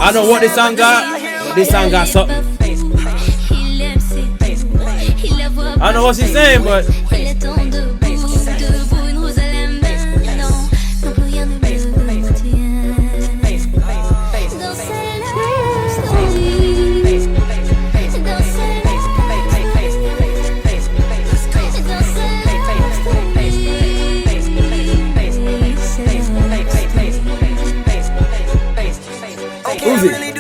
I know what this song got. This song got something. I know what she's saying, but Uzi.